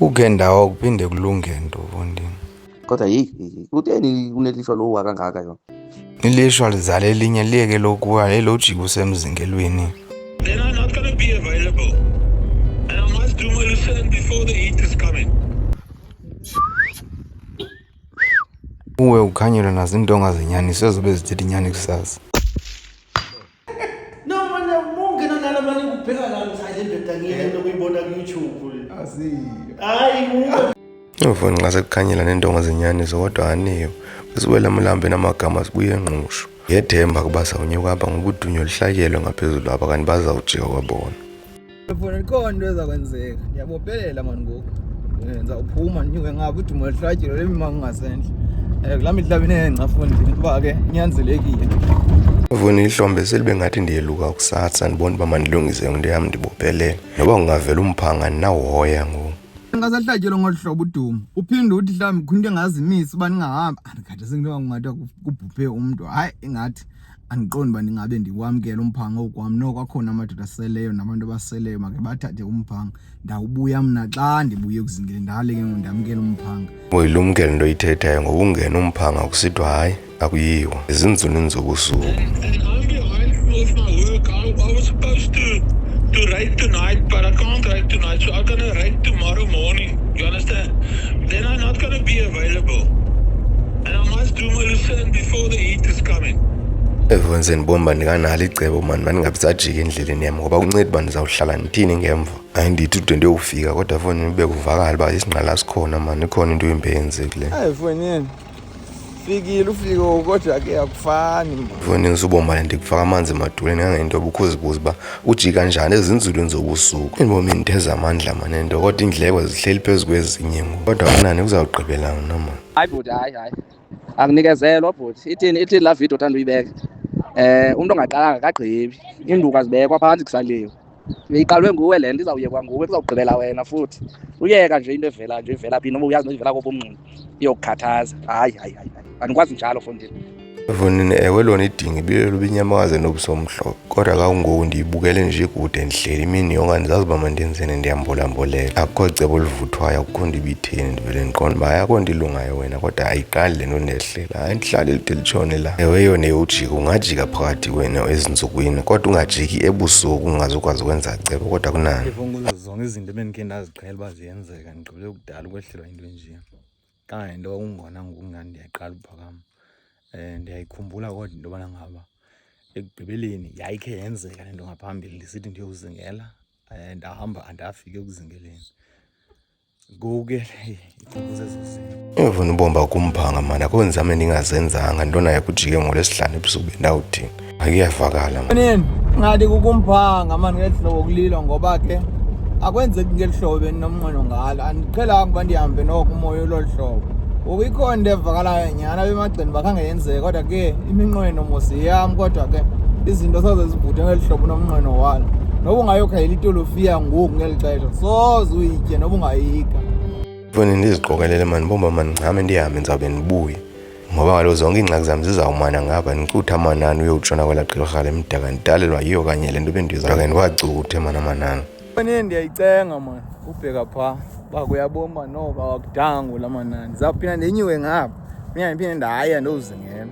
Ukendawo kuphinde kulunge nto Vondini. Kodwa utheni unelishwa lo wakangaka yona? Ilishwa lizale elinye liyeke lokuwa lelojika usemzingelweni. Then I'm not going to be available. And I must do my research before the heat is coming. Uwe ukhanyelwe nazintonga zenyani sezobe zithetha inyani kusasa. No manje mungena nala manje kubheka la ngisaye indoda ngiyena ukuyibona ku YouTube. Hayi Uvoni nxa sekukhanyela nentonga zenyani kodwa aniyo. Besiwela mlambe namagama sibuye enqusho. Yethemba kuba sawunyuka apha ngokudunyo lihlakelwe ngaphezulu apha kanti bazawujika kwabona. Mfuna ikhona into ezakwenzeka. Ngiyabophelela mani ngoku. Ngenza uphuma nyuke ngabe udumo lihlakelwe lemima ngingasendle. Kulami idlabini engcafundini kuba ke nyanzelekile. Uvoni ihlombe selibe ngathi ndiyeluka kusatsa ndibona uba mandilungise into yami ndibophelele. Noba ungavela umphanga nawoya ngoku. Ngasahlatshelwa ngoluhlobo udumo uphinde uthi mhlawumbe khona into engazimisa uba ningahamba andikhathi sengiloba ngathi kubhuphe umuntu hayi engathi angiqondi uba ndingabe ndikwamkela umphanga okwami noko akhona amadoda aseleyo nabantu abaseleyo make bathathe umphanga ndawubuya mna xa ndibuye kuzingile ndale ke ndamkela umphanga Uyilumkele into oyithethayo ngoba ungena umphanga kusithwa hayi akuyiwa ezinzulwini zobusuku. And I'm behind with my work. I was supposed to write tonight, but I can't write tonight, so I'm going to write tomorrow morning. You understand? Then I'm not going to be available. And I must do my research before the heat is coming. Evonseni bomba ndikanalo icebo mani mandingabisajika endleleni yami ngoba uncede uba ndizawuhlala ndithini ngemva. Ayindithi ude ndiyofika kodwa foni nibe kuvakala uba isingqala sikhona mani ikhona into embi eyenzekileyo. hayi fonini fikile ufike kodwa ke akufani mani Fonini subomba ndikufaka amanzi emadolweni ngangento obukhozibuza uba ujika kanjani ezinzulwini zobusuku. Indibombi nditheza amandla mani ento kodwa indleko zihleli phezu kwezinye ngoku kodwa kunani kuzawugqibelana nama. Hayi bhuti hayi akunikezelwa bhuti ithini la video othanda uyibeka. Umuntu ongaqalanga kagqibi induku azibekwa phantsi kusaliwe. Beyiqalwe nguwe le nto izawuyekwa nguwe kuzawugqibela wena futhi. Uyeka nje into evela nje ivela phi noma uyazi nje ivela kobomnqina iyokukhathaza. Hayi andikwazi njalo Fondini. Fonini ewe lona idinga ibiyelo binyamakaze nobusomhlobo kodwa kakungoku ndiyibukele nje ikude ndihleli imini yonke ndizazi uba mandenzeni ndiyambolambolela akukho cebo oluvuthwayo akukho nto ibitheni ndivele ndiqonda uba akukho nto ilungayo wena kodwa ayiqali le nto ndehlela hayi ndihlale lide litshone la ewe yona eyojika ungajika phakathi wena ezintsukwini kodwa ungajiki ebusuku ungazukwazi ukwenza cebo kodwa kunani. kuzo zonke izinto ebendikhe ndaziqhela uba ziyenzeka ndigqibele kudala ukwehlelwa into enje kangento ungona ngoku ndiyaqala uphakama ndiyayikhumbula kodwa into yobana ngaba ekugqibeleni yayikhe yenzeka le nto ngaphambili ndisithi ndiyokuzingela ndahamba andafika ekuzingeleni ngoku ke ikhumbuze ezo zinto Evuna ubomba kumphanga mani akho nzame ndingazenzanga ntona yakujike ngolesihlanu ebusuku bendawuthini akuyavakala mani. Fonini ngathi kukumphanga mani ngeli hlobo kulilo ngoba ke akwenzeki ngeli hlobo beninomnqweno ngalo andiqhelanga uba ndihambe noko umoya ololu hlobo ngoku ikhona into evakalayo nyhani abemagcini bakhange yenzeke kodwa ke iminqweno mos yam kodwa ke izinto soze zivuthe ngeli hlobo unomnqweno walo noba ungayokhayela itolofiya ngoku ngeli xesha soze uyitye noba ungayika. Fonini ndiziqokelele mani bomba mani ngame ndihambe ndizawube ndibuye ngoba kaloku zonke iingxaki zam zizawumana ngapha ndicutha amanani uyotshona kwelaa gqirha lemdaka ndidalelwa yiyo kanye le nto bendizake ndiwacuthe mani amanani. Fonini ndiyayicenga mani ubheka phaa uba kuyabomba noko awakudanga kula manani ndizawuphinda ndinyuke ngapha ndiphinde ndaya ndozingela.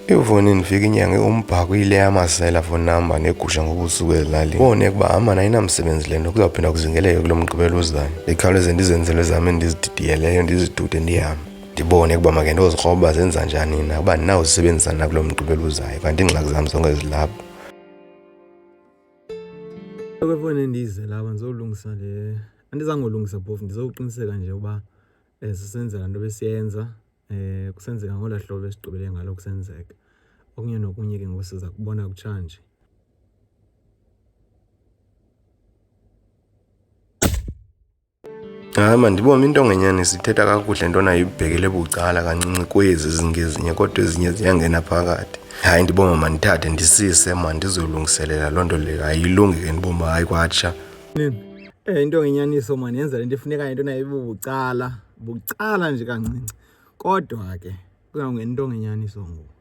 Ivoni ndifika inyanga umbhako ile yamasela fonamba negusha ngobusuku ezilalini bone ukuba amana ayinamsebenzi le nto kuzawuphinda kuzingeleke kulo mgqibelo ozayo ndikhawuleze ndizenzele zam endizididiyeleyo ndizidude ndihambe ndibone ukuba make ndozikroba zenza njani na uba ndinawuzisebenzisa na kulo mgqibelo ozayo kanti iingxaki zam zonke zilapho. Kwefoni ndize lapha ndizolungisa le andizangolungisa phofu ndizowuqiniseka nje uba sisenzela nto besiyenza kusenzeka ngola hlobo esigqibele ngalo kusenzeka okunye nokunye ke ngoku siza kubona kutshanje. Hayi mani ndibona into ngenyani sithetha kakuhle ntona ibhekele bucala kancinci kwezi zingezinye kodwa ezinye ziyangena phakathi. Hayi ndiboma mandithathe ndisise mani ndizolungiselela loo nto leyo ayilungi ke ndiboma hayi kwatsha. Into ngenyaniso mani yenza le nto ifuneka into nayo bucala nje kancinci kodwa ke kuzawungena into ngenyaniso ngoku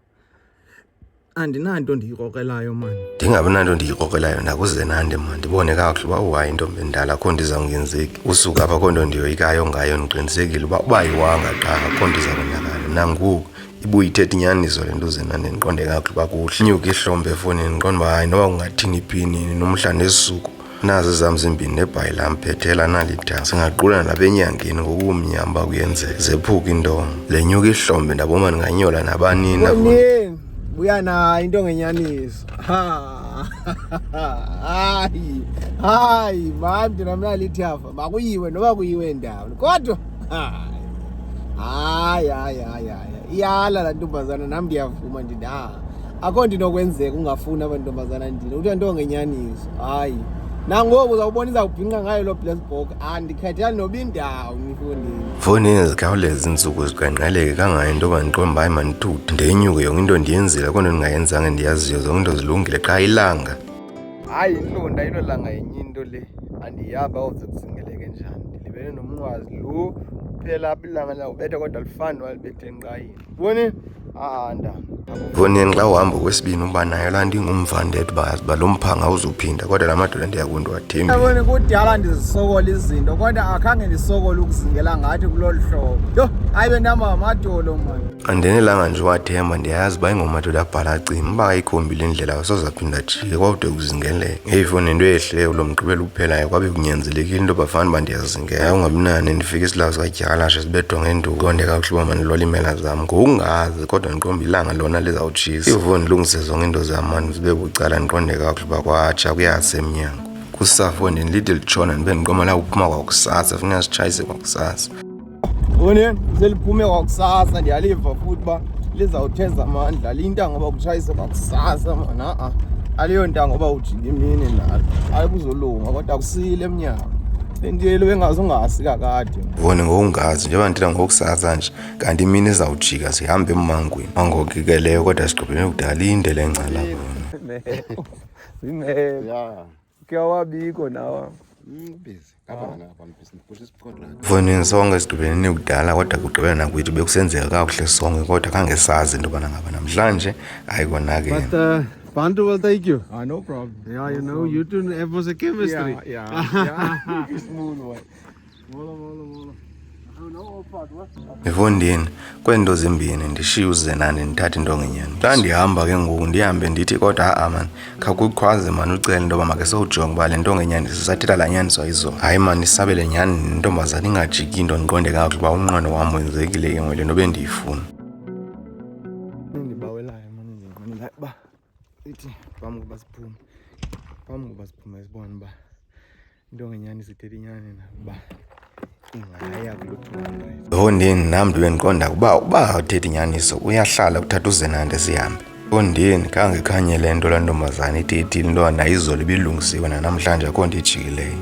andinanto ndiyikrokrelayo mani. Ndingabi nanto ndiyikrokrelayo nakuzenandi mani, ndibone kakuhle uba uhayi intombi endala akho nto izawungenzeki. Usuka apha akho nto ndiyoyikayo ngayo, ndiqinisekile uba ayiwanga qha akho nto izawonakala. Nangoku ibuye ithetha inyaniso le nto uzenandi, ndiqonde kakuhle uba kuhle. Inyuka ihlombe efowunini ndiqonde uba hayi noba kungathini iphinini nomhla nesuku nazi zam zimbini nebhayi lam phethela nalitha singaqulana lapha enyangeni ngokumnyama uba kuyenzeka zephuka intonga. Le nyuka ihlombe ndaboma ndinganyola nabanini. Uyanayo into ngenyaniso. Hayi manje namna lithafa makuyiwe noba kuyiwe ndawo kodwa hayi iyala la ntombazana nami ndiyavuma ndithi akho nto inokwenzeka ungafuni abantombazana ndini uthi nto ngenyaniso. Hayi nangoku uzawubona izawubhinqa ngayo lo Blessbok andikhethela noba indawo nifundini. Fonini zikhawuleza iintsuku ziqenqeleke kangayo into yoba ndiqonde uba hayi manithuthi ndenyuke yonke into ndiyenzile akho nto ndingayenzanga ndiyaziyo zonke into zilungile qha ilanga. Hayi intlonda ayilolanga yenye into le andiyazi awuze kuzingeleke njani ndilibele nomnqwazi lo phela apha ilanga lawubetha kodwa lifani walibethe enqayini boni Fonini xa uhamba kwesibini uba nayo laa nto ingumvandethu uba lo mphanga uzuphinda kodwa la madoda ndiyakunto wathembi. Yabona kudala ndizisokola izinto kodwa akhange ndisokola ukuzingela ngathi kulolu hlobo. Yho hayi benamamadolo mani. Andinelanga nje wathemba ndiyayazi uba ingomadoda abhala acima uba ayikhombile indlela wasozaphinda jike kwawude kuzingeleke. Ngeyifoni nento ehleyo lo mgqibelo uphelayo kwabe kunyanzelekile into yoba fanele uba ndiyazingela. Ungabinani ndifika isilawu sikadyakalashe sibethwa ngenduku qonde kakuhle uba mandilola iimela zam ngokungazi kodwa ndiqomba ilanga lona lizawutshisa. Ivoni ndilungise zonke into zam mani zibe bucala ndiqonde kakuhle uba kwatsha kuyasemnyango. Kusafoni ndilithi litshona ndibe ndiqoma la uphuma kwakusasa funeka sitshayise kwakusasa. Bone seliphume kwakusasa ndiyaliva futhi uba lizawutheza amandla lintanga uba kutshayise kwakusasa mana aliyo ntanga uba ujike imini nalo hayi kuzolunga kodwa kusile emnyango entiyelo bengazungasi kakade. Voni ngokungazi njengoba ndithetha ngokusasa nje kanti imini izawujika sihambe emangweni angokikeleyo kodwa sigqibele kudala inde le ngcala bona. Zimele kuyawabikho nawa Fonini sonke sigqibeleni kudala kodwa kugqibela nakwethu bekusenzeka kakuhle sonke kodwa khange sazi into yobana ngaba namhlanje ayikonakele. Bantu will take you. No problem. Yeah, you know, you two have was a chemistry. Yeah. Mfondini kwento zimbini ndishiye uzenani ndithathe into ngenyani. Xa ndihamba ke ngoku ndihambe ndithi kodwa mani khakukhwaze mani ucela into yoba make sowujonga uba le nto ngenyani sisathetha laa nyaniso ayizona. Hayi mani isabele nyani intombazana ingajiki into ndiqonde kakuhle uba umnqweno wam wenzekile ke ngoku le nto bendiyifuna. Ndibawelayo mani ndinqwenela uba ithi phambi koba siphume sibone uba into ngenyani sithetha inyani na uba ingaya kuluthuba. Fondini nam ndibendiqonda uba awuthetha inyaniso uyahlala kuthatha uzenande sihambe. Fondini khange khanye le nto laa ntombazana ithethile into nayo izolo ibilungisiwe nanamhlanje akho nto ijikileyo.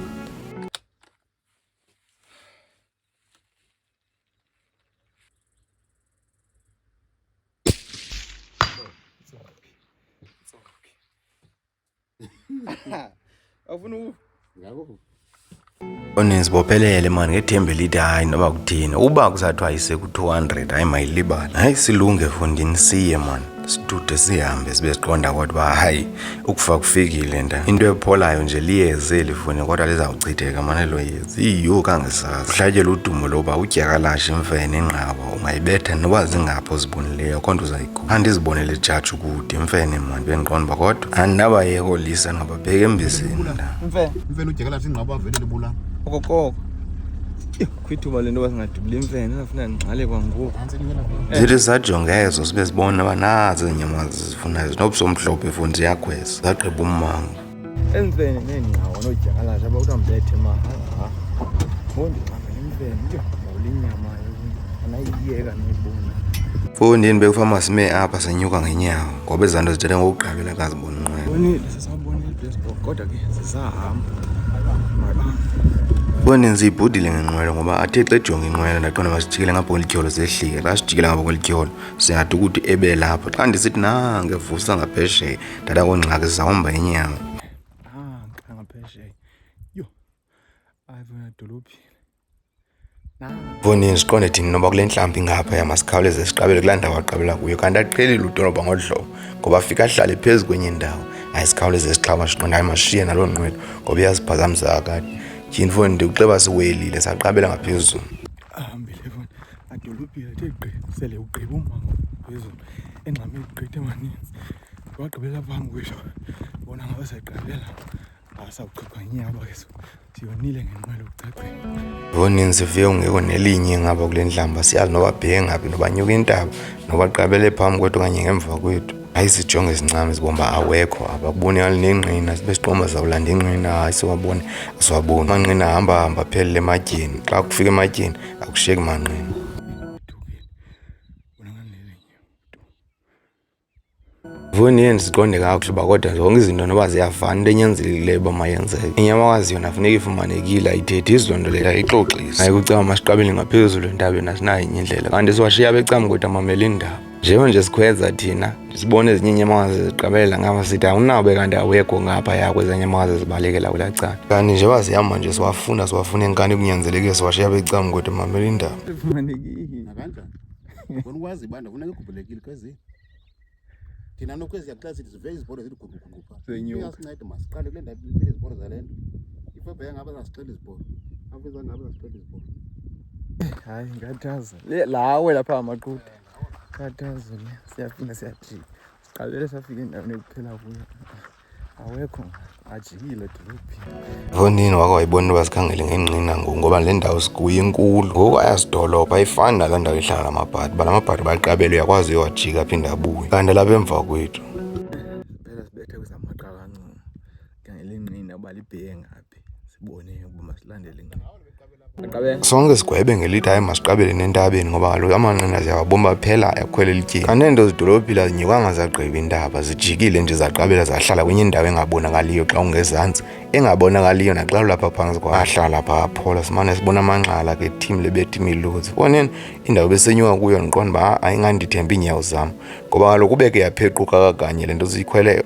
Awufuna Fondini sibophelele mani ngethemba elithi hayi noba kuthini uba kusathiwa ayise-200 hayi mayilibala. Hayi silunge Fondini siye mani sidude sihambe sibe siqonda kodwa uba hayi ukufa kufikile nta into epholayo nje liyeze elifuni kodwa lizawuchitheka mani elo yezi iyo kangesazi. Uhlatyela udumo loba udyakalashe imfene enqaba ungayibetha noba zingapho zibonileyo akho nto uzayikhupha. Andizibonele jaji ukude imfene mani bendiqonda uba kodwa andinabayeka oolisa ngababheka embizeni nta. Imfene udyakalashe ingqaba vele libulala. okokoko kwithuba le nto uba singadubula imfene afuna ndingxale kwangoku. Zithi sajonga ezo sibe sibona uba nazi inyama zifunayo zinobusomhlophe fundi ziyakhweza zagqiba ummango. Emfene neengcawo noodyakalashe abakuthiwa mbethe maha ndingxamele imfene ndiyawula inyama anayiyeka noyibona. Fondini bekufama sime apha senyuka ngenyawo ngoba ezaa nto zithetha ngokugqibela kazibona unqwelo. Bonile sisabonile iBlessbok kodwa ke sisahamba. Fondini siyibhudile ngenqwelo ngoba athe xa ejonga inqwelo ndaqonda masijikele ngapha kwelityholo sehlike. Xa sijikele ngapha kwelityholo singathi ukuthi ebe lapho xa ndisithi nangevusa ngaphesheya ndada kongxaki sizawuhamba inyawo. Ngaphesheya yho ayivona edolophini Vonini siqonde thini noba kule nhlambi ngapha masikhawuleze siqabele kulaa ndawo aqabela kuyo kanti aqhelile udolobha ngolu hlobo ngoba afika ahlale phezu kwenye indawo ayisikhawuleze sixhaba siqonda hayi masishiye naloo nqwelo ngoba iyasiphazamisa kakade tyhini foni ndikuxeba siwelile saqabela ngaphezulu. Ahambile foni adolobhile ethe gqi sele ugqiba umango phezulu engxame igqithe maninzi wagqibela phambi kwethu bona ngabe sayigqibela asawuchithwa inyaba ke siyonile ngenqwelo kucacile. Vonini sifike ungekho nelinye ngapha kule nhlamba siyazi noba bheke ngaphi noba nyuka intaba noba qabele phambi kwethu okanye ngemva kwethu hayi sijonge ezincane sibomba awekho apha kubonakala nenqina sibe siqomba zawulanda inqina hayi siwabone asiwaboni amanqina hamba aphelele ematyeni xa kufika ematyeni akushiyeki manqina. Vonini siqonde kakuhle uba kodwa zonke izinto noba ziyafana into enyanzelekileyo uba mayenzeke inyamakazi yona funeka ifumanekile ayithethi izilonto leyo ayixoxise hayi kucaba masiqabele ngaphezulu entabeni asinayo enye indlela kanti siwashiya becam kwethu amamela indaba njengoba sikhweza thina sibone ezinye inyamakazi ziqabelela ngapha sithi awunabe kanti awekho ngapha kwezinye inyamakazi zibalekela kulaa cala kanti njengoba zihamba nje siwafuna enkani kunyanzelekile siwashiya becam kwethu amamela indaba. Ifumanekile nakanjani bona ukwazi ibanda funeka igubulekile kwezi thina nokwezi yakuxa sithi zive izibhoro zithi guquguqupa uyasinceda masiqale kule ndawo iphile izibhoro zale nto ifebhe ngaba zasixela izibhoro afeza ngaba zasixela izibhoro hayi ngiyathaza lawe lapha amaquthe ngiyathaza le siyafika siyajika siqabele safika endaweni ekuphela kuyo awekho ajikile edolophini. Vonini wake wayibona uba sikhangele ngenqina ngoku ngoba le ndawo sikuyo inkulu ngoku ayasidolopha ayifani nalaa ndawo ihlala namabhadi ba namabhadi baqabele uyakwazi uyowajika aphinde abuye kanti lapha emva kwethu phela sibethe kwezamaqa kancane khangele inqina uba libheke ngaphi sibone ukuba masilandele inqina sonke sigwebe ngelithi hayi masiqabele nentabeni ngoba kaloku amanqina ziyawabomba phela ayakhwele lityeni kanti neento zidolophila zinyikwanga zagqiba intaba zijikile nje zaqabela zahlala kwenye indawo engabonakaliyo xa ungezantsi engabonakaliyo naxa ulapha phantsi kwahlala phaa aphola simane sibona amanqala ke tim lebetha imiluzi fonini indawo besenyuka kuyo ndiqonda uba ayingandithemba iinyawo zam ngoba kaloku ubeke yaphequka kakanye le nto siyikhwele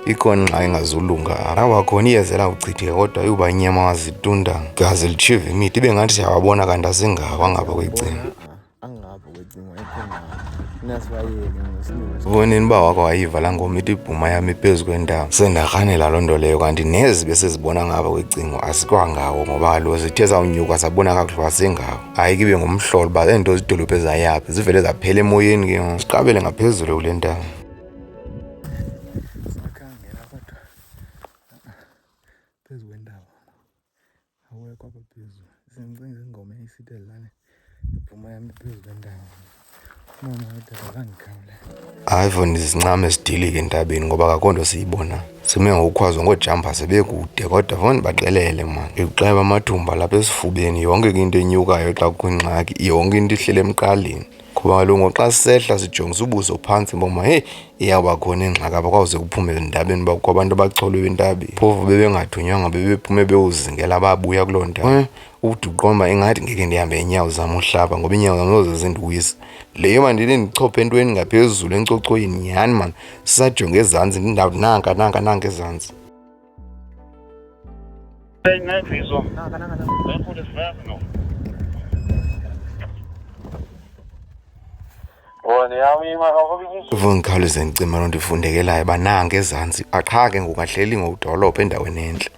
ikhona nxa engazulunga apha awakhona iyezela uchitheke kodwa yuba inyamakazi zitunda gaze litshive imithi ibe ngathi siyawabona kanti asingawo angapha kwecingo angapha kwecingo ekhona nasiwayeke ngesinye vonini uba wake wayiva laa ngoma ithi ibhuma yami phezu kwendawo sendarhanela loo nto leyo kanti nezi besezibona ngapha kwecingo asikwangawo ngoba kaloku zithe zawunyuka sabona kakuhle wasengawo hayi kibe ngumhlolo uba eento zidolophu ezayaphi zivele zaphela emoyeni ke ngoku siqabele ngaphezulu kule ndawo. sakhangela kodwa phezu kwendawo awekho apha phezulu sengicinga ingoma eyayisithelane ibhuma yami phezu kwendawo mama kodwa zangikhawule hayi foni zincame sidilike entabeni ngoba akakho nto siyibona sime ngokukhwazwa ngoojampa sebekude kodwa foni baxelele mani ikuxeba amathumba lapha esifubeni yonke into enyukayo xa kukho ingxaki yonke into ihlele emqaleni ngoba kaloku xa sisehla sijongisa ubuso phantsi mboma heyi iyawuba khona ingxaki apha kwawuze kuphume endabeni uba kukho abantu abacholwe entabeni phofu bebengathunywanga bebephume bewuzingela babuya kuloo ndawo uthi uqomba ingathi ngeke ndihambe inyawo zam uhlaba ngoba inyawo zam zoze zindiwisa leyo mandile ndichophe entweni ngaphezulu encocoyini nyhani mani sisajonge ezantsi ndindawo nanka ezantsi vongikhawuleze ndicima loo nto ifundekelayo bananga ezantsi aqha ke ngoku ahleli ngokudolopha endaweni entle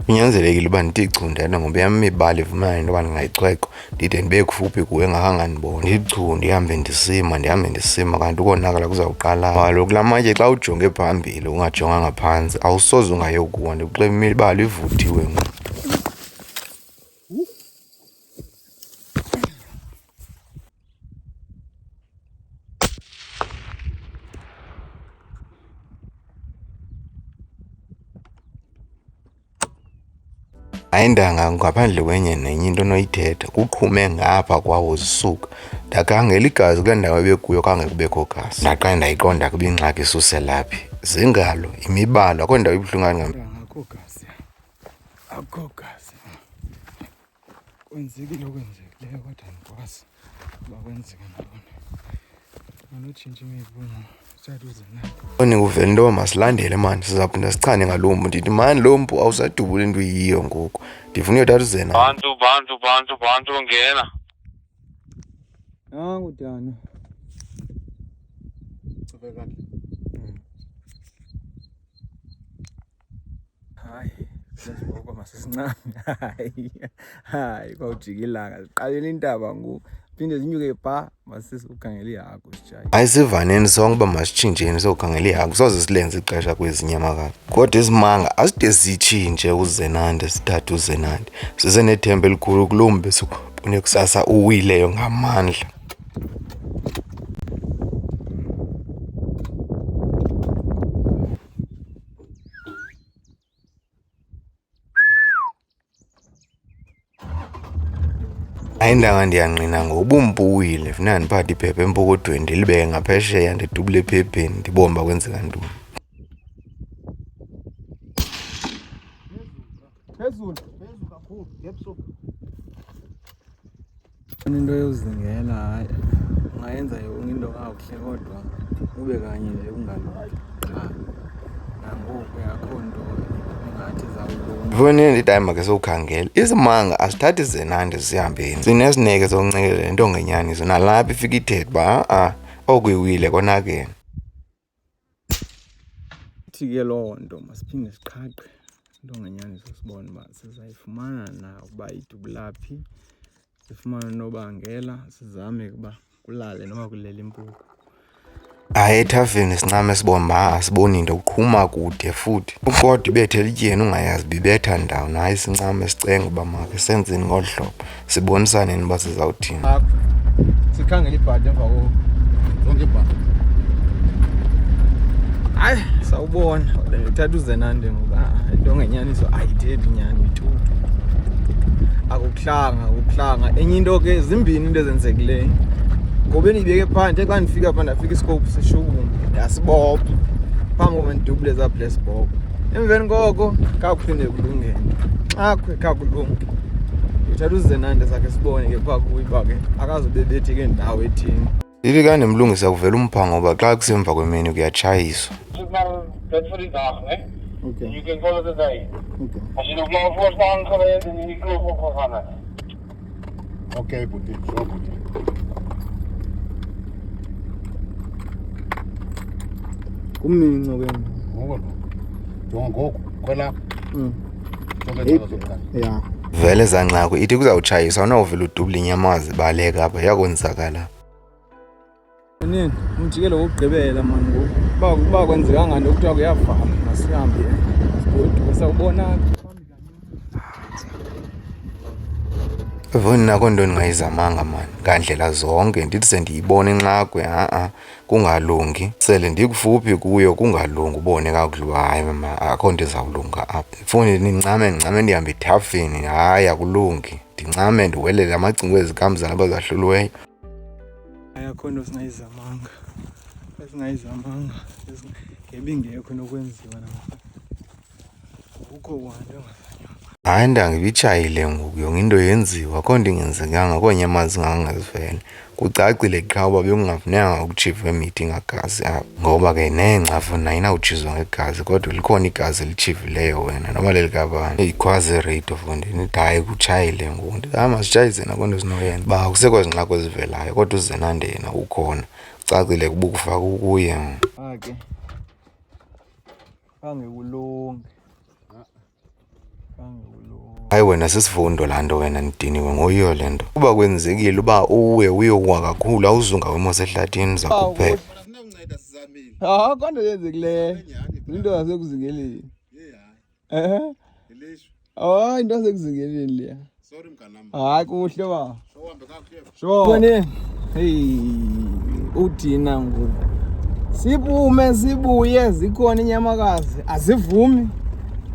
kunyanzelekile uba ndichundana ngoba yam imibala ivumayo into yoba ndingayicwecwa ndide ndibe kufuphi kuwe engakangandiboni ndichu ndihambe ndisima kanti ukonakala kuzawuqala kaloku laa matye xa ujonge phambili ungajonganga phantsi awusoze ungayokuwa ndikuxeba imibala ivuthiwe ngoku ayindanga ngaphandle kwenye nenye into onoyithetha kuqhume ngapha kwawo zisuka ndakhangela igazi kule ndawo ebekuyo khange kubekho gazi ndaqale ndayiqonda kuba ingxaki isuselaphi zingalo imibala akho ndawo ibuhlungu akho gazi kwenzekile okwenzekileyo kodwa ndikwazi uba kwenzeke ntoni anotshintsha imibuno Uvela into masilandele mani sizaphinda sichane ngalombu ndithi mani lombu awusadubula into yiyo ngoku ndifuna uyothatha uzena bantu ngena nangu Dana hayi sesiboko masisincane hayi kwawujika ilanga siqalela intaba ngoku phinde zinyuke pha masisukhangela ihagu sijayi ayisivaneni sonke uba masitshintsheni sokhangela ihagu soze silenze ixesha kwezinyamakazi kodwa isimanga aside zitshintshe uzenande sithathe uzenande sisenethemba elikhulu kulombu besubone kusasa uwileyo ngamandla. Ayindanga ndiyanqina ngoba umpuwile funeka ndiphathe iphepha empokothweni ndilibeke ngaphesheya ndidubule ephepheni ndibomba kwenzeka ntoni. phezulu kakhulu ngebusuku into yozingela hayi ungayenza yonke into kakuhle kodwa ube kanye nje kungalungi qha nangoku yakho nto engathi zawulunga. Mfonini ndithi hayi make sowukhangela isimanga asithathi zenande sihambeni sinesineke sokuncekelela into ngenyaniso nalapha ifika ithethe uba okuyiwile konakena. Ithi-ke loo nto masiphinde siqhaqhe into ngenyaniso sibone uba sizayifumana na ukuba idubulaphi sifumane nobangela sizame ukuba kulale noma kulela impuku. Hayi ethafeni sincame sibone uba asiboni into uqhuma kude futhi ukodwa ibethe elityeni ungayazi bibetha ndawo naye sincame sicenga uba make senzeni ngolu hlobo sibonisane uba sizawuthini. Sikhangela ibhadi emva koko zonke ibhadi hayi sawubona uthatha uzenande ngoba into ngenyaniso ayithethi nyani ithutu akukuhlanga enye into ke zimbini into ezenzekileyo ngoba ndibeke phandle xa ndifika pha ndafika isikophu seshukuma ndasibopha phambi koba ndidubule zabless bob emveni koko kakuphinde kulungele xa kakulunge uthatha uzenande sakhe sibone ke kwakuyi uba ke akazobebethi ke ndawo ethini. Ibi kanemlungisa kuvela umphango ngoba xa kusemva kwemini kuyatshayiswa. Dit vir die dag, né? Okay. You can call it a day. Okay. As jy nog maar voor staan geweest en die kloof opgegaan het. okay buti so buti Kumninco ke ngoba jongo kwela ya Vele zanqako ithi kuzawutshayiswa nawuvela udubula inyamazi baleka apha yakwenzakala. nini umjikelo wokugqibela mani ngoku uba kwenzeka nganto kuthiwa kuyavala masihambe kodwa sawubona Vona nakho nto ndingayizamanga mani ngandlela zonke ndithi sendiyibona inxakwe kungalungi sele ndikufuphi kuyo kungalungi ubone kakuhle hayi mama akho nto izawulunga apha ndifune ndincame ndihambe ethafeni hayi akulungi ndincame ndiwelele amacingo ezikambi zalaba zahluliweyo. ayakho nto singayizamanga ngebingekho nokwenziwa namhlanje akukho kwanto Hayi ndangibitshayile ngoku yonke into yenziwa akho nto ingenzekanga koonyamazi ngangazivele kucacile qha uba bekungafunekanga ukutshifwe imithi ngagazi apha ngoba ke neengcafu nayo inawutshizwa ngegazi kodwa likhona igazi elitshivileyo wena noba lelikabani ikhwazi irate ofundini ithi hayi kutshayile ngoku ndithi hayi masitshayise nakho nto sinoyenza uba akusekho zingxako ezivelayo kodwa uzenande yena ukhona kucacile kuba ukufaka kuye ake angekulungi hayi wena sisifundo laa nto wena ndidiniwe ngoyiyo le nto uba kwenzekile uba uwe uyokuwa kakhulu awuzunga wemo sehlathini uza kuphela. sinakunceda sizamile akho nto yenzekileyo into yasekuzingeleni ilishwa hayi into yasekuzingeleni leya sorry mnganam hayi kuhle ba sohambe kakuhle sure hey uthina ngoku siphume sibuye zikhona inyamakazi azivumi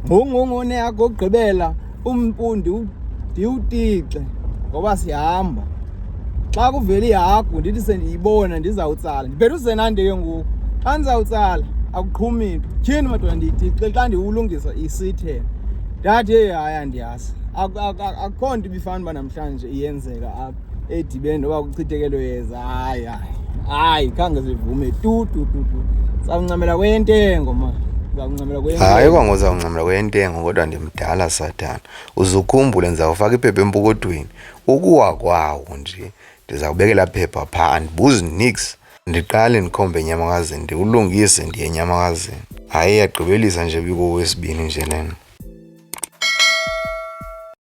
ngongongone yakho ogqibela umpundi ndiwutixe ngoba sihamba xa kuvela ihagu ndithi sendiyibona ndizawutsala ndiphethe uzenande ke ngoku xa ndizawutsala akuqhumi nto tyhini madoda ndiyitixe xa ndiwulungisa isithele ndathi heyi hayi andiyazi akukho nto ibifana uba namhlanje iyenzeka apha edibeni noba kuchithekelo yeza hayi hayi khange sivume tu sawuncamela kwentengo ma sawuncamela kwentengo hayi kwangozawuncamela kwentengo kodwa ndimdala Sathana uzukhumbule ndizawufaka iphepha empokothweni ukuwa kwawo nje ndizawubekela phepha phaa andibuzi nix ndiqale ndikhombe enyamakazini ndiwulungise ndiye enyamakazini hayi yagqibelisa nje biko wesibini nje lena